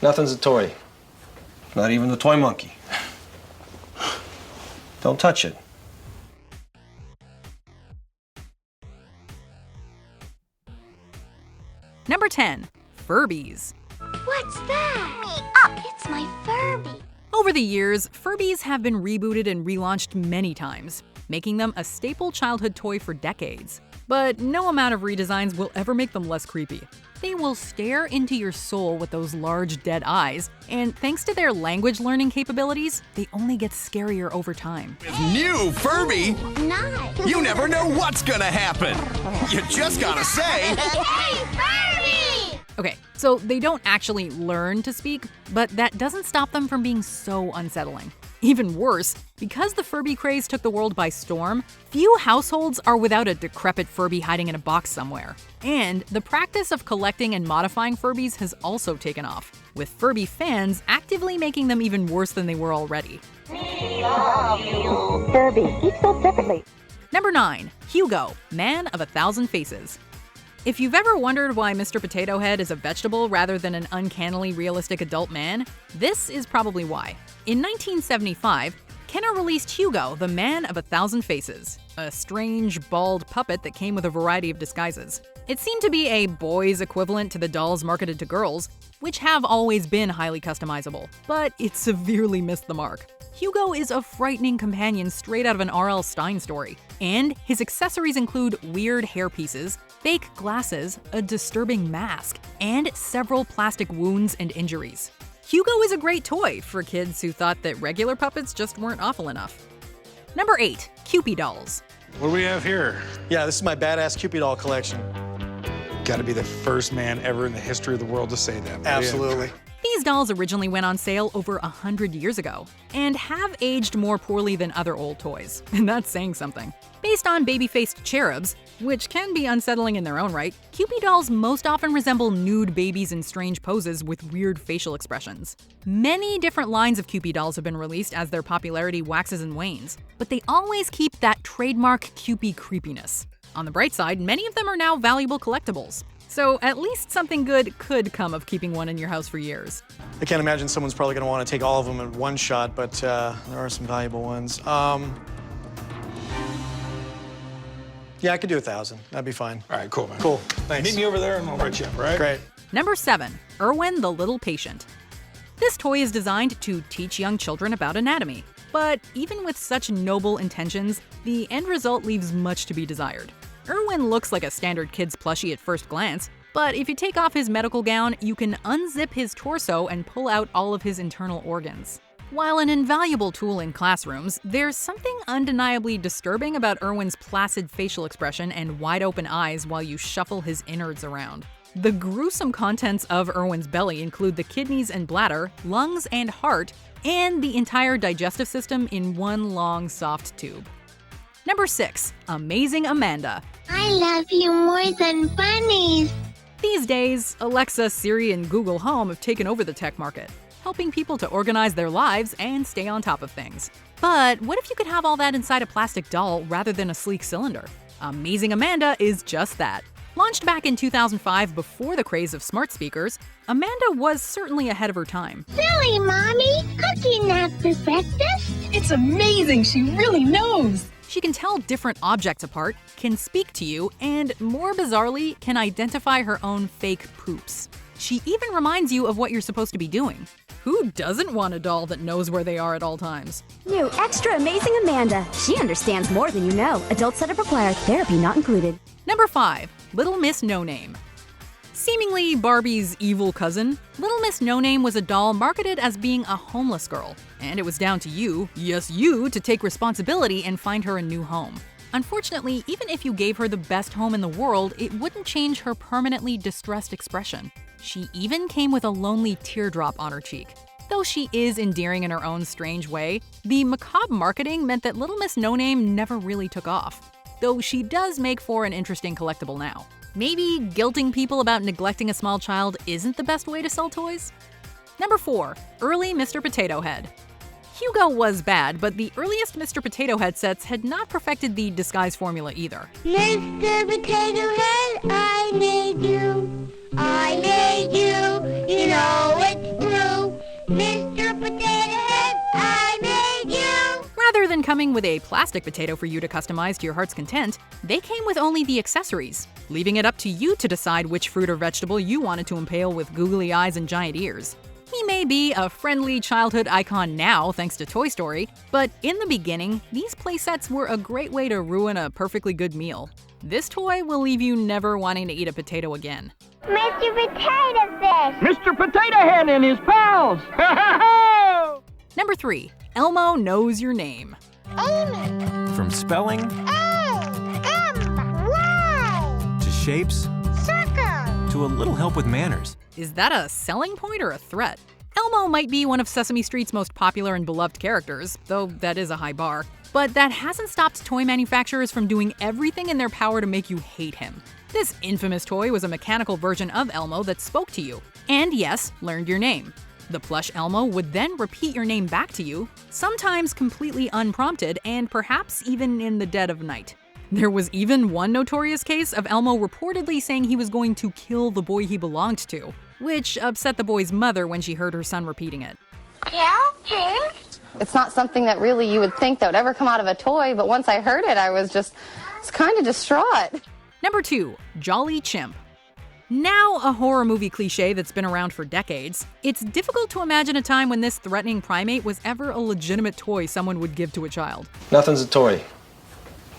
Nothing's a toy. Not even the toy monkey. Don't touch it. Number 10. Furbys. What's that? It's my Furby. Over the years, Furbys have been rebooted and relaunched many times, making them a staple childhood toy for decades. But no amount of redesigns will ever make them less creepy. They will stare into your soul with those large dead eyes, and thanks to their language learning capabilities, they only get scarier over time. With new Furby, Nice. you never know what's gonna happen. You just gotta say, Hey, Furby! Okay, so they don't actually learn to speak, but that doesn't stop them from being so unsettling. Even worse, because the Furby craze took the world by storm, few households are without a decrepit Furby hiding in a box somewhere. And the practice of collecting and modifying Furbys has also taken off, with Furby fans actively making them even worse than they were already. Furby, each sold separately. Number 9. Hugo, Man of a Thousand Faces. If you've ever wondered why Mr. Potato Head is a vegetable rather than an uncannily realistic adult man, this is probably why. In 1975, Kenner released Hugo, the Man of a Thousand Faces, a strange, bald puppet that came with a variety of disguises. It seemed to be a boy's equivalent to the dolls marketed to girls, which have always been highly customizable, but it severely missed the mark. Hugo is a frightening companion straight out of an R.L. Stine story, and his accessories include weird hairpieces, fake glasses, a disturbing mask, and several plastic wounds and injuries. Hugo is a great toy for kids who thought that regular puppets just weren't awful enough. Number 8. Cupid dolls. What do we have here? Yeah, this is my badass Cupid doll collection. Got to be the first man ever in the history of the world to say that. Absolutely. These dolls originally went on sale over 100 years ago and have aged more poorly than other old toys, and that's saying something. Based on baby-faced cherubs, which can be unsettling in their own right, Cupid dolls most often resemble nude babies in strange poses with weird facial expressions. Many different lines of Cupid dolls have been released as their popularity waxes and wanes, but they always keep that trademark Cupid creepiness. On the bright side, many of them are now valuable collectibles. So at least something good could come of keeping one in your house for years. I can't imagine someone's probably going to want to take all of them in one shot, but there are some valuable ones. Yeah, I could do 1,000. That'd be fine. All right, cool, man. Cool, thanks. Meet me over there and I'll write you up, right? Great. Number 7. Erwin the Little Patient. This toy is designed to teach young children about anatomy. But even with such noble intentions, the end result leaves much to be desired. Erwin looks like a standard kid's plushie at first glance, but if you take off his medical gown, you can unzip his torso and pull out all of his internal organs. While an invaluable tool in classrooms, there's something undeniably disturbing about Erwin's placid facial expression and wide-open eyes while you shuffle his innards around. The gruesome contents of Erwin's belly include the kidneys and bladder, lungs and heart, and the entire digestive system in one long, soft tube. Number 6. Amazing Amanda. I love you more than bunnies. These days, Alexa, Siri, and Google Home have taken over the tech market, helping people to organize their lives and stay on top of things. But what if you could have all that inside a plastic doll rather than a sleek cylinder? Amazing Amanda is just that. Launched back in 2005 before the craze of smart speakers, Amanda was certainly ahead of her time. Silly, Mommy. Cookie nap for breakfast? It's amazing, she really knows. She can tell different objects apart, can speak to you, and more bizarrely, can identify her own fake poops. She even reminds you of what you're supposed to be doing. Who doesn't want a doll that knows where they are at all times? New Extra Amazing Amanda. She understands more than you know. Adult setup required. Therapy not included. Number 5. Little Miss No Name. Seemingly Barbie's evil cousin, Little Miss No Name was a doll marketed as being a homeless girl, and it was down to you, yes you, to take responsibility and find her a new home. Unfortunately, even if you gave her the best home in the world, it wouldn't change her permanently distressed expression. She even came with a lonely teardrop on her cheek. Though she is endearing in her own strange way, the macabre marketing meant that Little Miss No Name never really took off. Though she does make for an interesting collectible now. Maybe guilting people about neglecting a small child isn't the best way to sell toys? Number 4. Early Mr. Potato Head. Hugo was bad, but the earliest Mr. Potato Head sets had not perfected the disguise formula either. Mr. Potato Head, I made you. I made you. You know it's true. with a plastic potato for you to customize to your heart's content, they came with only the accessories, leaving it up to you to decide which fruit or vegetable you wanted to impale with googly eyes and giant ears. He may be a friendly childhood icon now thanks to Toy Story, but in the beginning, these playsets were a great way to ruin a perfectly good meal. This toy will leave you never wanting to eat a potato again. Mr. Potato Fish! Mr. Potato Head and his pals! Number 3. Elmo knows your name. Amy! From spelling A-M-Y! to shapes Circle! to a little help with manners. Is that a selling point or a threat? Elmo might be one of Sesame Street's most popular and beloved characters, though that is a high bar. But that hasn't stopped toy manufacturers from doing everything in their power to make you hate him. This infamous toy was a mechanical version of Elmo that spoke to you, and yes, learned your name. The plush Elmo would then repeat your name back to you, sometimes completely unprompted and perhaps even in the dead of night. There was even one notorious case of Elmo reportedly saying he was going to kill the boy he belonged to, which upset the boy's mother when she heard her son repeating it. Kill him? It's not something that really you would think that would ever come out of a toy, but once I heard it, I was kind of distraught. Number 2. Jolly Chimp. Now a horror movie cliche that's been around for decades, it's difficult to imagine a time when this threatening primate was ever a legitimate toy someone would give to a child. Nothing's a toy.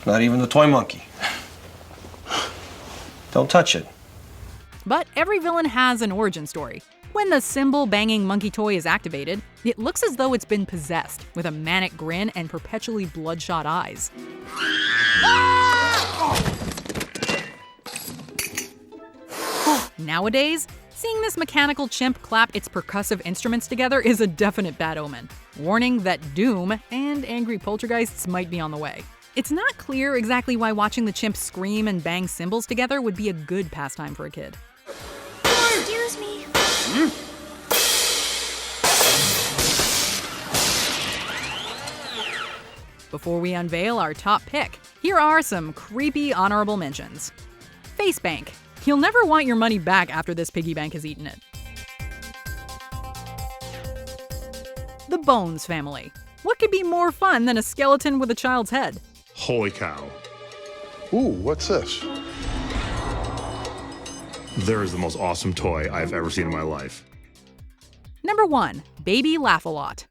Not even the toy monkey. Don't touch it. But every villain has an origin story. When the cymbal-banging monkey toy is activated, it looks as though it's been possessed, with a manic grin and perpetually bloodshot eyes. Nowadays, seeing this mechanical chimp clap its percussive instruments together is a definite bad omen, warning that doom and angry poltergeists might be on the way. It's not clear exactly why watching the chimp scream and bang cymbals together would be a good pastime for a kid. Excuse me. Before we unveil our top pick, here are some creepy honorable mentions. Face Bank. You'll never want your money back after this piggy bank has eaten it. The Bones Family. What could be more fun than a skeleton with a child's head? Holy cow. Ooh, what's this? There is the most awesome toy I've ever seen in my life. Number 1. Baby Laugh-A-Lot.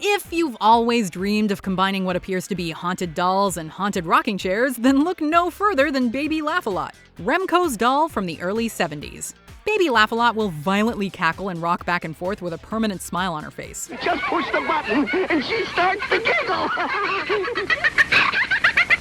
If you've always dreamed of combining what appears to be haunted dolls and haunted rocking chairs, then look no further than Baby Laugh-A-Lot, Remco's doll from the early 70s. Baby Laugh-A-Lot will violently cackle and rock back and forth with a permanent smile on her face. Just push the button and she starts to giggle.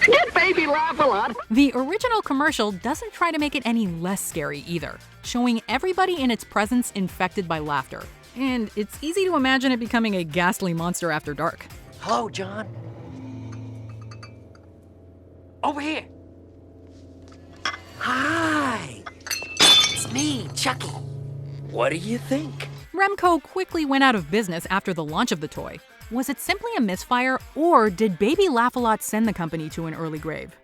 Get Baby Laugh-A-Lot. The original commercial doesn't try to make it any less scary either, showing everybody in its presence infected by laughter. And it's easy to imagine it becoming a ghastly monster after dark. Hello, John. Over here. Hi. It's me, Chucky. What do you think? Remco quickly went out of business after the launch of the toy. Was it simply a misfire, or did Baby Laugh-A-Lot send the company to an early grave?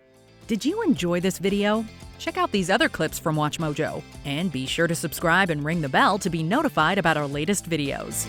Did you enjoy this video? Check out these other clips from WatchMojo, and be sure to subscribe and ring the bell to be notified about our latest videos.